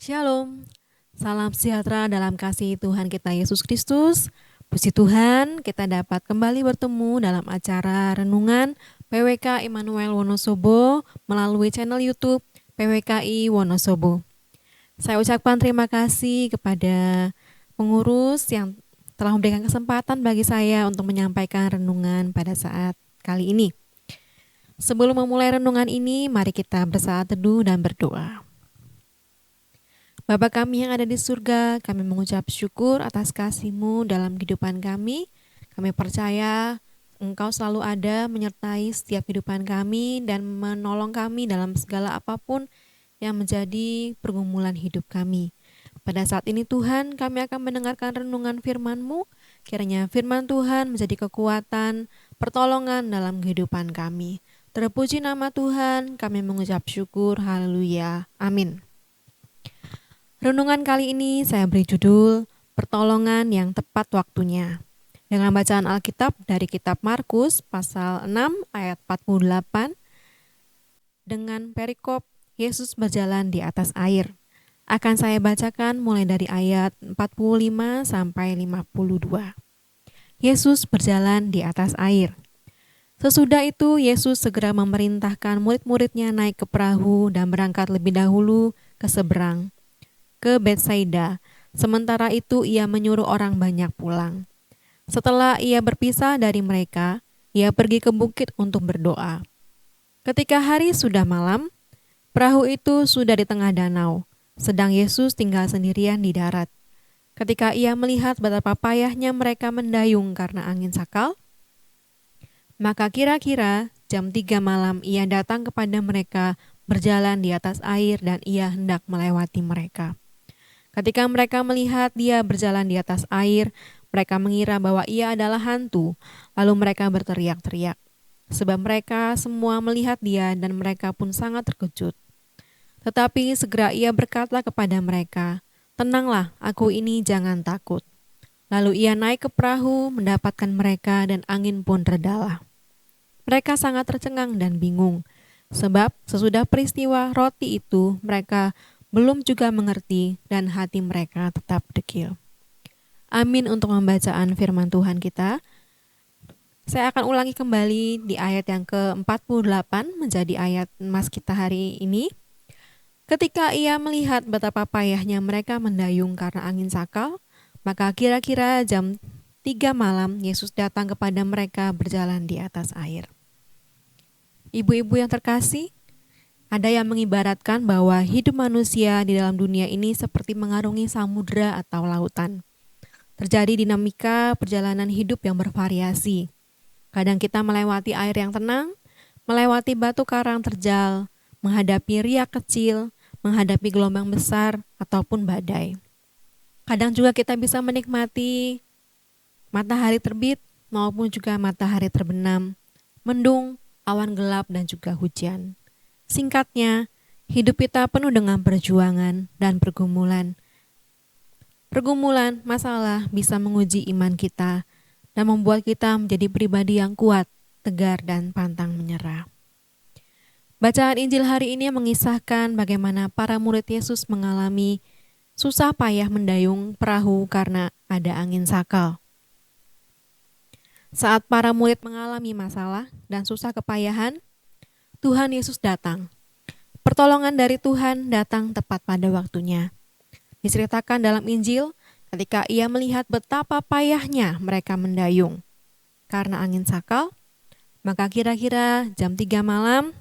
Shalom, salam sejahtera dalam kasih Tuhan kita Yesus Kristus. Puji Tuhan, kita dapat kembali bertemu dalam acara renungan PWK Immanuel Wonosobo melalui channel YouTube PWKI Wonosobo. Saya ucapkan terima kasih kepada pengurus yang telah memberikan kesempatan bagi saya untuk menyampaikan renungan pada saat kali ini. Sebelum memulai renungan ini, mari kita bersaat teduh dan berdoa. Bapa kami yang ada di surga, kami mengucap syukur atas kasih-Mu dalam kehidupan kami. Kami percaya Engkau selalu ada menyertai setiap kehidupan kami dan menolong kami dalam segala apapun yang menjadi pergumulan hidup kami. Pada saat ini Tuhan, kami akan mendengarkan renungan firman-Mu. Kiranya firman Tuhan menjadi kekuatan, pertolongan dalam kehidupan kami. Terpuji nama Tuhan, kami mengucap syukur. Haleluya. Amin. Renungan kali ini saya beri judul Pertolongan yang Tepat Waktunya. Dengan bacaan Alkitab dari kitab Markus pasal 6 ayat 48 dengan perikop Yesus berjalan di atas air. Akan saya bacakan mulai dari ayat 45 sampai 52. Yesus berjalan di atas air. Sesudah itu Yesus segera memerintahkan murid-muridnya naik ke perahu dan berangkat lebih dahulu ke seberang, ke Betsaida. Sementara itu ia menyuruh orang banyak pulang. Setelah ia berpisah dari mereka, ia pergi ke bukit untuk berdoa. Ketika hari sudah malam, perahu itu sudah di tengah danau, sedang Yesus tinggal sendirian di darat. Ketika ia melihat betapa payahnya mereka mendayung karena angin sakal, maka kira-kira jam 3 malam ia datang kepada mereka berjalan di atas air dan ia hendak melewati mereka. Ketika mereka melihat dia berjalan di atas air, mereka mengira bahwa ia adalah hantu. Lalu mereka berteriak-teriak, sebab mereka semua melihat dia dan mereka pun sangat terkejut. Tetapi segera ia berkata kepada mereka, "Tenanglah, aku ini, jangan takut." Lalu ia naik ke perahu, mendapatkan mereka dan angin pun redalah. Mereka sangat tercengang dan bingung, sebab sesudah peristiwa roti itu mereka belum juga mengerti dan hati mereka tetap dekil. Amin untuk pembacaan firman Tuhan kita. Saya akan ulangi kembali di ayat yang ke-48 menjadi ayat emas kita hari ini. Ketika ia melihat betapa payahnya mereka mendayung karena angin sakal, maka kira-kira jam 3 malam Yesus datang kepada mereka berjalan di atas air. Ibu-ibu yang terkasih, ada yang mengibaratkan bahwa hidup manusia di dalam dunia ini seperti mengarungi samudra atau lautan. Terjadi dinamika perjalanan hidup yang bervariasi. Kadang kita melewati air yang tenang, melewati batu karang terjal, menghadapi riak kecil, menghadapi gelombang besar ataupun badai. Kadang juga kita bisa menikmati matahari terbit maupun juga matahari terbenam, mendung, awan gelap dan juga hujan. Singkatnya, hidup kita penuh dengan perjuangan dan pergumulan. Pergumulan, masalah bisa menguji iman kita dan membuat kita menjadi pribadi yang kuat, tegar, dan pantang menyerah. Bacaan Injil hari ini mengisahkan bagaimana para murid Yesus mengalami susah payah mendayung perahu karena ada angin sakal. Saat para murid mengalami masalah dan susah kepayahan, Tuhan Yesus datang. Pertolongan dari Tuhan datang tepat pada waktunya. Diceritakan dalam Injil ketika ia melihat betapa payahnya mereka mendayung karena angin sakal, maka kira-kira jam 3 malam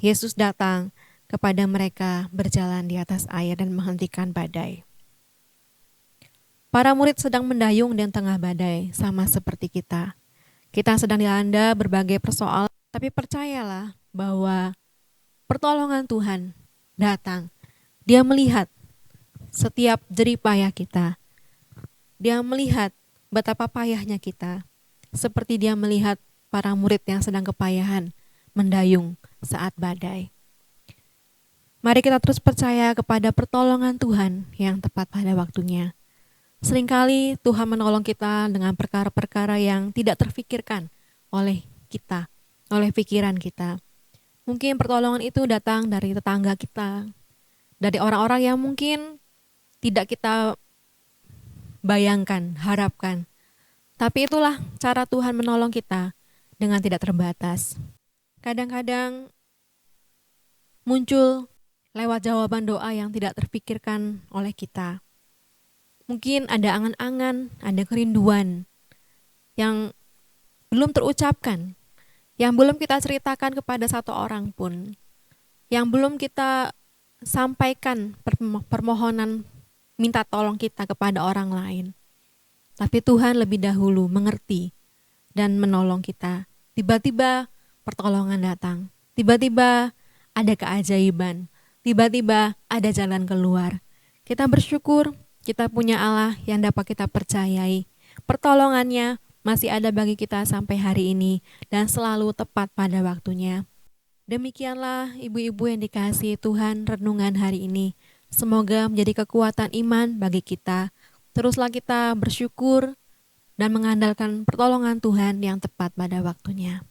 Yesus datang kepada mereka berjalan di atas air dan menghentikan badai. Para murid sedang mendayung di tengah badai, sama seperti kita. Kita sedang dilanda berbagai persoalan, tapi percayalah bahwa pertolongan Tuhan datang. Dia melihat setiap jerih payah kita. Dia melihat betapa payahnya kita. Seperti dia melihat para murid yang sedang kepayahan mendayung saat badai. Mari kita terus percaya kepada pertolongan Tuhan yang tepat pada waktunya. Seringkali Tuhan menolong kita dengan perkara-perkara yang tidak terfikirkan oleh kita, oleh pikiran kita. Mungkin pertolongan itu datang dari tetangga kita, dari orang-orang yang mungkin tidak kita bayangkan, harapkan. Tapi itulah cara Tuhan menolong kita dengan tidak terbatas. Kadang-kadang muncul lewat jawaban doa yang tidak terpikirkan oleh kita. Mungkin ada angan-angan, ada kerinduan yang belum terucapkan, yang belum kita ceritakan kepada satu orang pun, yang belum kita sampaikan permohonan minta tolong kita kepada orang lain. Tapi Tuhan lebih dahulu mengerti dan menolong kita. Tiba-tiba pertolongan datang. Tiba-tiba ada keajaiban. Tiba-tiba ada jalan keluar. Kita bersyukur kita punya Allah yang dapat kita percayai. Pertolongannya masih ada bagi kita sampai hari ini dan selalu tepat pada waktunya. Demikianlah ibu-ibu yang dikasihi Tuhan renungan hari ini. Semoga menjadi kekuatan iman bagi kita. Teruslah kita bersyukur dan mengandalkan pertolongan Tuhan yang tepat pada waktunya.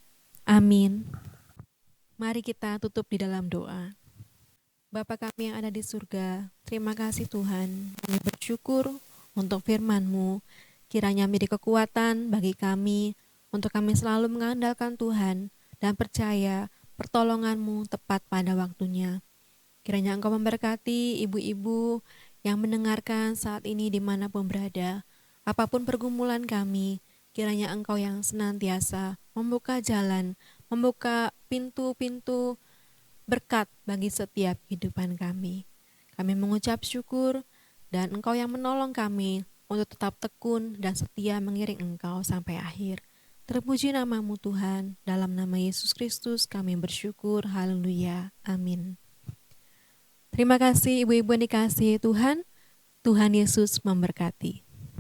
Amin. Mari kita tutup di dalam doa. Bapa kami yang ada di surga, terima kasih Tuhan. Kami bersyukur untuk firman-Mu. Kiranya menjadi kekuatan bagi kami untuk kami selalu mengandalkan Tuhan dan percaya pertolongan-Mu tepat pada waktunya. Kiranya Engkau memberkati ibu-ibu yang mendengarkan saat ini dimanapun berada. Apapun pergumulan kami, kiranya Engkau yang senantiasa membuka jalan, membuka pintu-pintu berkat bagi setiap kehidupan kami. Kami mengucap syukur dan Engkau yang menolong kami untuk tetap tekun dan setia mengiring Engkau sampai akhir. Terpuji nama-Mu Tuhan, dalam nama Yesus Kristus kami bersyukur, haleluya, amin. Terima kasih ibu-ibu yang dikasihi Tuhan, Tuhan Yesus memberkati.